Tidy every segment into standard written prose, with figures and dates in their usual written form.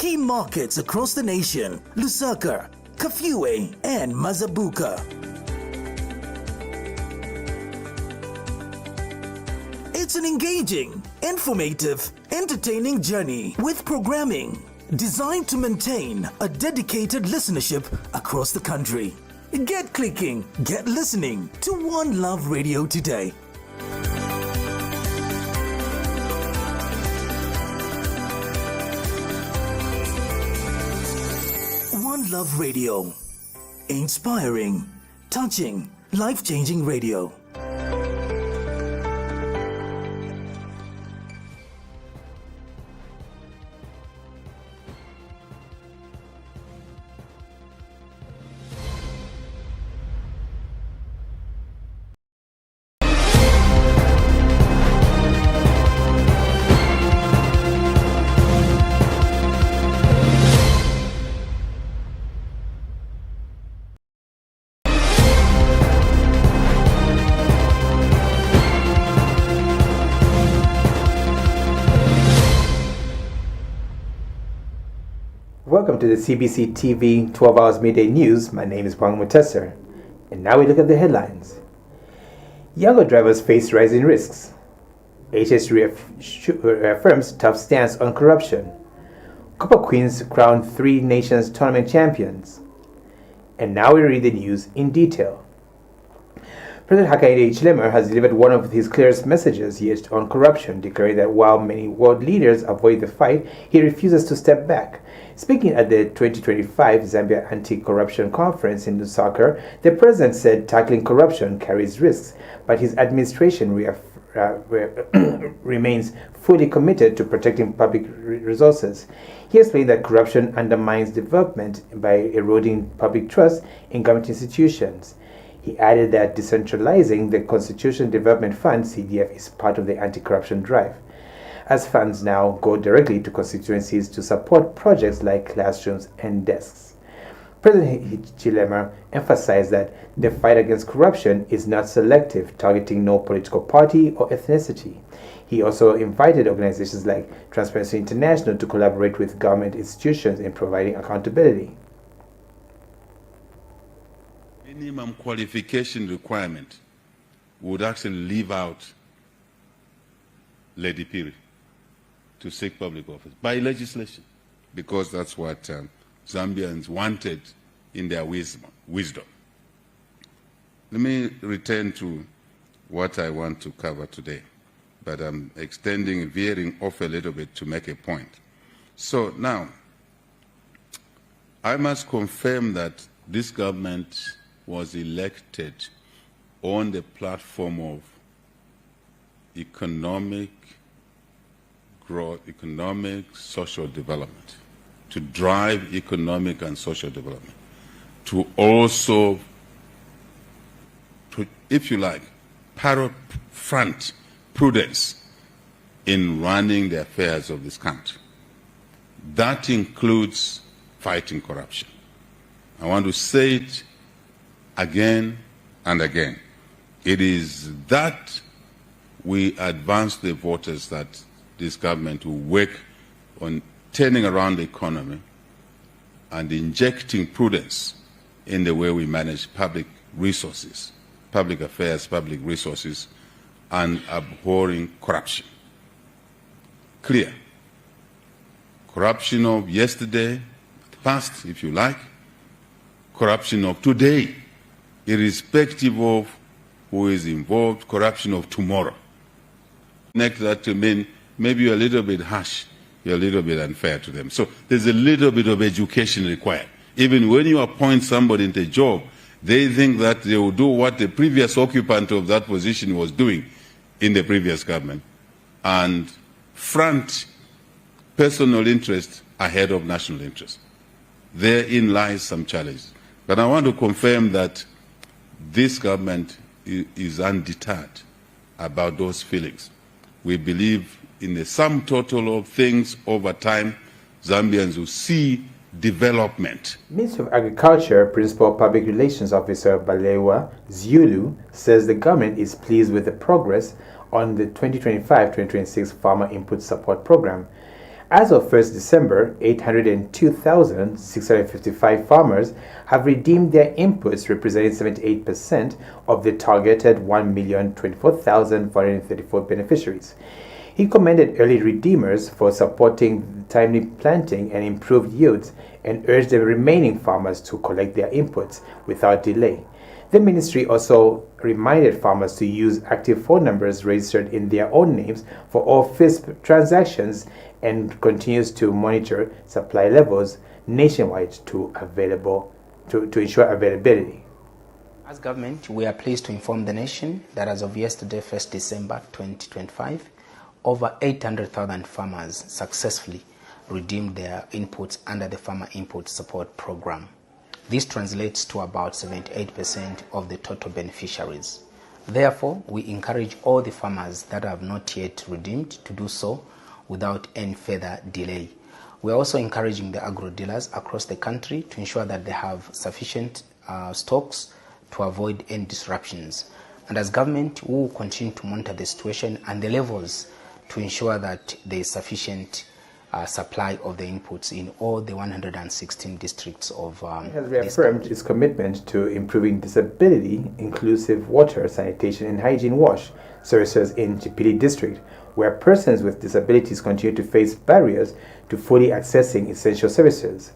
key markets across the nation: Lusaka, Kafue, and Mazabuka. It's an engaging, informative, entertaining journey with programming designed to maintain a dedicated listenership across the country. Get clicking, get listening to One Love Radio today. One Love Radio. Inspiring, touching, life-changing radio. Welcome to the CBC TV 12 Hours Midday News. My name is Wang Mutesser. And now we look at the headlines. Younger drivers face rising risks. HS reaffirms tough stance on corruption. Copper Queens crowned 3 nations tournament champions. And now we read the news in detail. President Hakainde Hichilema has delivered one of his clearest messages yet on corruption, declaring that while many world leaders avoid the fight, he refuses to step back. Speaking at the 2025 Zambia Anti-Corruption Conference in Lusaka, the president said tackling corruption carries risks, but his administration remains fully committed to protecting public resources. He explained that corruption undermines development by eroding public trust in government institutions. He added that decentralizing the Constitution Development Fund, CDF, is part of the anti-corruption drive, as funds now go directly to constituencies to support projects like classrooms and desks. President Hichilema emphasized that the fight against corruption is not selective, targeting no political party or ethnicity. He also invited organizations like Transparency International to collaborate with government institutions in providing accountability. Minimum qualification requirement would actually leave out Lady Piri to seek public office by legislation, because that's what Zambians wanted in their wisdom. Let me return to what I want to cover today, but I'm veering off a little bit to make a point. So now, I must confirm that this government was elected on the platform of economic growth, social development, to drive economic and social development, to also, if you like, front prudence in running the affairs of this country. That includes fighting corruption. I want to say it again and again. It is that we advance the voters that this government will work on turning around the economy and injecting prudence in the way we manage public resources, public affairs, public resources, and abhorring corruption. Clear. Corruption of yesterday, past, if you like, corruption of today, irrespective of who is involved, corruption of tomorrow. Next, that to mean maybe you're a little bit harsh, you're a little bit unfair to them. So there's a little bit of education required. Even when you appoint somebody into a job, they think that they will do what the previous occupant of that position was doing in the previous government, and front personal interest ahead of national interest. Therein lies some challenge. But I want to confirm that this government is undeterred about those feelings. We believe in the sum total of things over time, Zambians will see development. Minister of Agriculture, Principal Public Relations Officer Balewa Zulu says the government is pleased with the progress on the 2025-2026 Farmer Input Support Program. As of 1st December, 802,655 farmers have redeemed their inputs, representing 78% of the targeted 1,024,434 beneficiaries. He commended early redeemers for supporting timely planting and improved yields and urged the remaining farmers to collect their inputs without delay. The ministry also reminded farmers to use active phone numbers registered in their own names for all FISP transactions and continues to monitor supply levels nationwide to ensure availability. As government, we are pleased to inform the nation that as of yesterday, 1st December 2025, over 800,000 farmers successfully redeemed their inputs under the Farmer Input Support Program. This translates to about 78% of the total beneficiaries. Therefore, we encourage all the farmers that have not yet redeemed to do so without any further delay. We are also encouraging the agro dealers across the country to ensure that they have sufficient stocks to avoid any disruptions. And as government, we will continue to monitor the situation and the levels to ensure that there is sufficient supply of the inputs in all the 116 districts of It has reaffirmed its commitment to improving disability, inclusive water, sanitation and hygiene wash services in Chipili district, where persons with disabilities continue to face barriers to fully accessing essential services.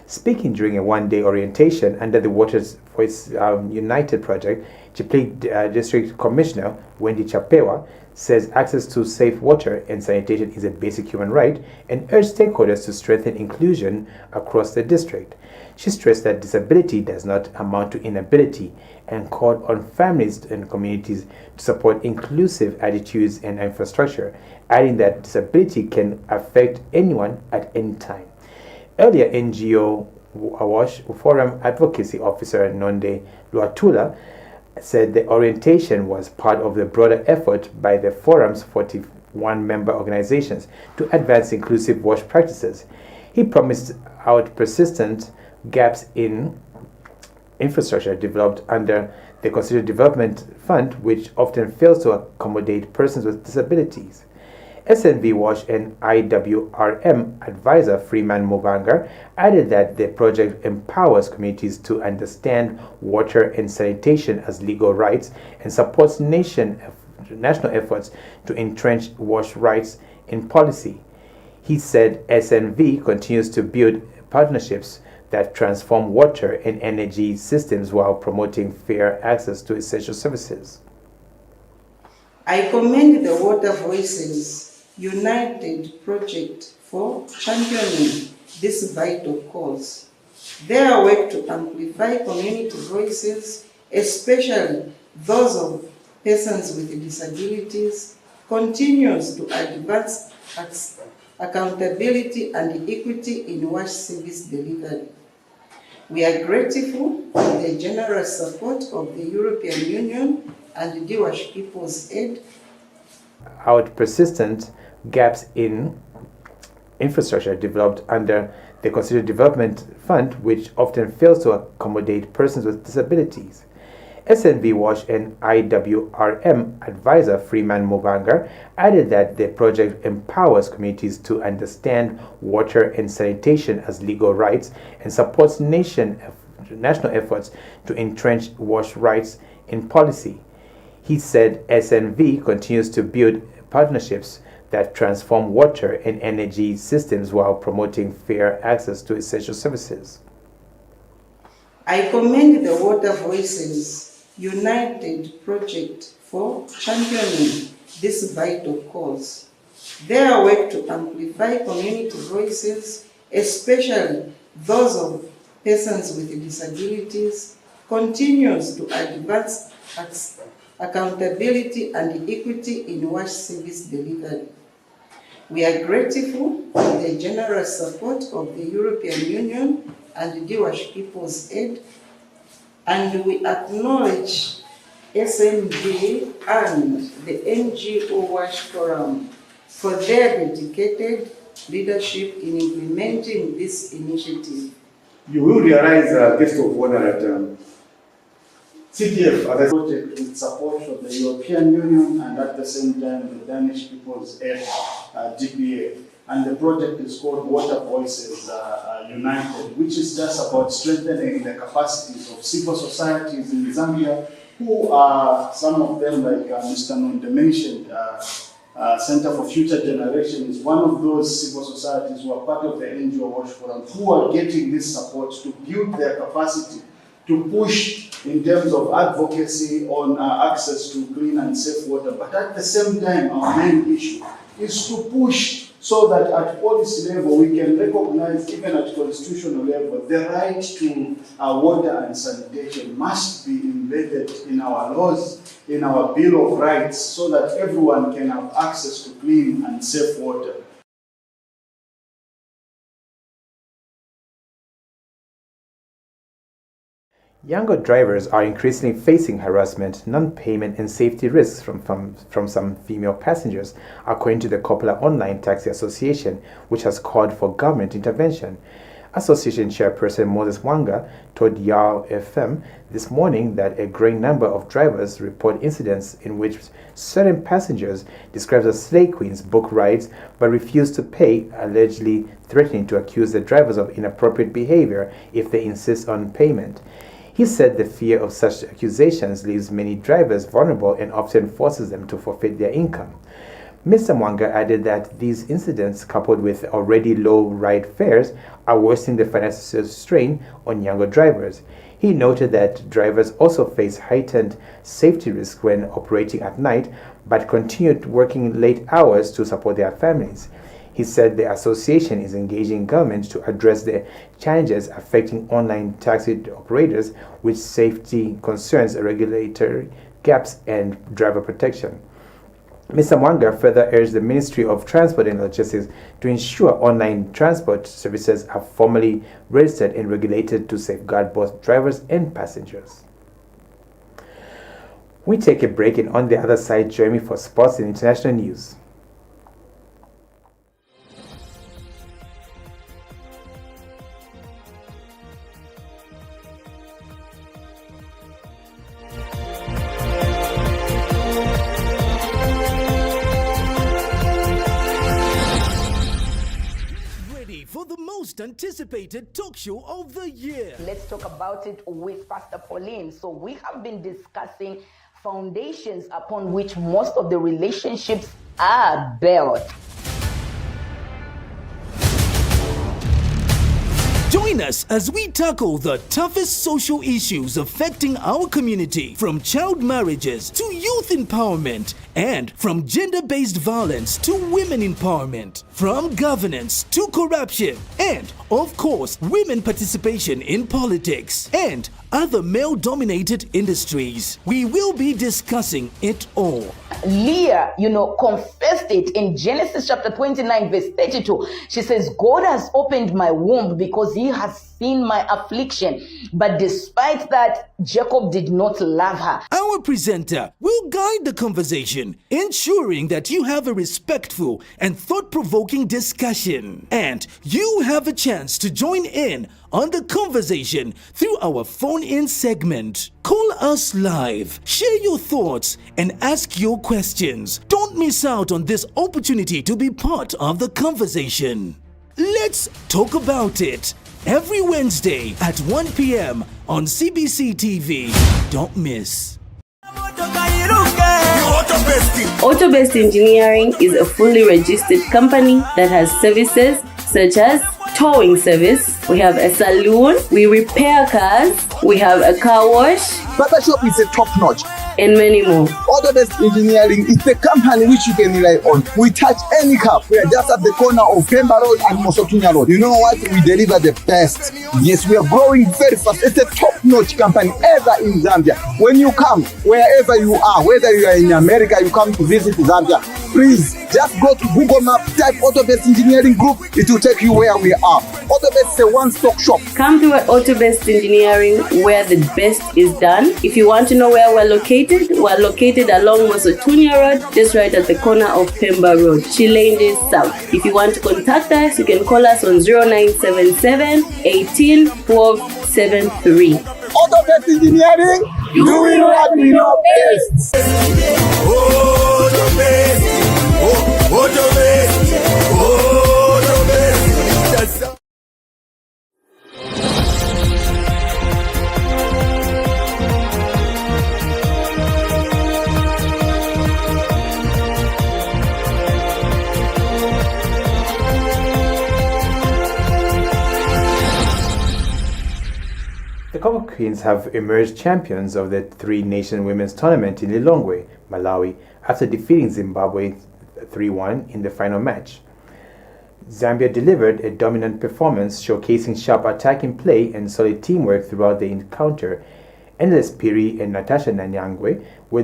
Speaking during a one-day orientation under the Waters Voice United project, Chipili District Commissioner Wendy Chapewa says access to safe water and sanitation is a basic human right and urged stakeholders to strengthen inclusion across the district. She stressed that disability does not amount to inability and called on families and communities to support inclusive attitudes and infrastructure, adding that disability can affect anyone at any time. Earlier, NGO Awash Forum Advocacy Officer Nonde Luatula said the orientation was part of the broader effort by the forum's 41 member organizations to advance inclusive wash practices. He promised out persistent gaps in infrastructure developed under the Constitutional Development Fund, which often fails to accommodate persons with disabilities. SNV Wash and IWRM advisor Freeman Mubanga added that the project empowers communities to understand water and sanitation as legal rights and supports national efforts to entrench wash rights in policy. He said SNV continues to build partnerships that transform water and energy systems while promoting fair access to essential services. I commend the Water Voices United project for championing this vital cause. Their work to amplify community voices, especially those of persons with disabilities, continues to advance accountability and equity in wash service delivery. We are grateful for the generous support of the European Union and the Wash People's Aid. Out persistent gaps in infrastructure developed under the Constitutional Development Fund, which often fails to accommodate persons with disabilities. SNV Wash and IWRM advisor Freeman Mubanga added that the project empowers communities to understand water and sanitation as legal rights and supports national efforts to entrench wash rights in policy. He said SNV continues to build partnerships that transform water and energy systems while promoting fair access to essential services. I commend the Water Voices United project for championing this vital cause. Their work to amplify community voices, especially those of persons with disabilities, continues to advance accountability and equity in wash service delivery. We are grateful for the generous support of the European Union and the Wash People's Aid, and we acknowledge SNV and the NGO Wash Forum for their dedicated leadership in implementing this initiative. You will realize, guest of honor, that CTF as a project with support from the European Union and at the same time the Danish People's Aid, DPA, and the project is called Water Voices United, which is just about strengthening the capacities of civil societies in Zambia, who are some of them, like Mr. Nonde mentioned, Center for Future Generation is one of those civil societies who are part of the NGO Watch Forum, who are getting this support to build their capacity to push in terms of advocacy on access to clean and safe water. But at the same time, our main issue is to push so that at policy level we can recognize, even at constitutional level, the right to water and sanitation must be embedded in our laws, in our Bill of Rights, so that everyone can have access to clean and safe water. Younger drivers are increasingly facing harassment, non-payment, and safety risks from some female passengers, according to the Coppola Online Taxi Association, which has called for government intervention. Association chairperson Moses Wanga told Yao FM this morning that a growing number of drivers report incidents in which certain passengers, described as slay queens, book rides but refuse to pay, allegedly threatening to accuse the drivers of inappropriate behavior if they insist on payment. He said the fear of such accusations leaves many drivers vulnerable and often forces them to forfeit their income. Mr. Mwanga added that these incidents, coupled with already low ride fares, are worsening the financial strain on younger drivers. He noted that drivers also face heightened safety risks when operating at night, but continued working late hours to support their families. He said the association is engaging government to address the challenges affecting online taxi operators with safety concerns, regulatory gaps, and driver protection. Mr. Mwanga further urged the Ministry of Transport and Logistics to ensure online transport services are formally registered and regulated to safeguard both drivers and passengers. We take a break, and on the other side, join me for sports and international news. Anticipated talk show of the year. Let's talk about it with Pastor Pauline. So we have been discussing foundations upon which most of the relationships are built. Join us as we tackle the toughest social issues affecting our community, from child marriages to youth empowerment, and from gender-based violence to women empowerment, from governance to corruption, and, of course, women participation in politics, and other male-dominated industries. We will be discussing it all. Leah, confessed it in Genesis chapter 29, verse 32. She says, God has opened my womb because he has seen my affliction. But despite that, Jacob did not love her. Our presenter will guide the conversation, ensuring that you have a respectful and thought-provoking discussion. And you have a chance to join in on the conversation through our phone-in segment. Call us live, share your thoughts, and ask your questions. Don't miss out on this opportunity to be part of the conversation. Let's talk about it. Every Wednesday at 1 p.m. on CBC TV. Don't miss. Autobest Engineering is a fully registered company that has services such as towing service. We have a saloon. We repair cars. We have a car wash. Barbershop is a top notch. And many more. Autobest Engineering is the company which you can rely on. We touch any car. We are just at the corner of Pemba Road and Mosotunya Road. You know what? We deliver the best. Yes, we are growing very fast. It's a top-notch company ever in Zambia. When you come, wherever you are, whether you are in America, you come to visit Zambia, please just go to Google Maps, type Autobest Engineering Group. It will take you where we are. Autobest is a one-stop shop. Come to Autobest Engineering, where the best is done. If you want to know where we're located along Mosotunya Road, just right at the corner of Pemba Road, Chilende South. If you want to contact us, you can call us on 0977 18 12 73. Autobest Engineering, doing what we know best. Autobest, Autobest, Our Queens have emerged champions of the three-nation women's tournament in Lilongwe, Malawi, after defeating Zimbabwe 3-1 in the final match. Zambia delivered a dominant performance, showcasing sharp attacking play and solid teamwork throughout the encounter. Endless Piri and Natasha Nanyangwe were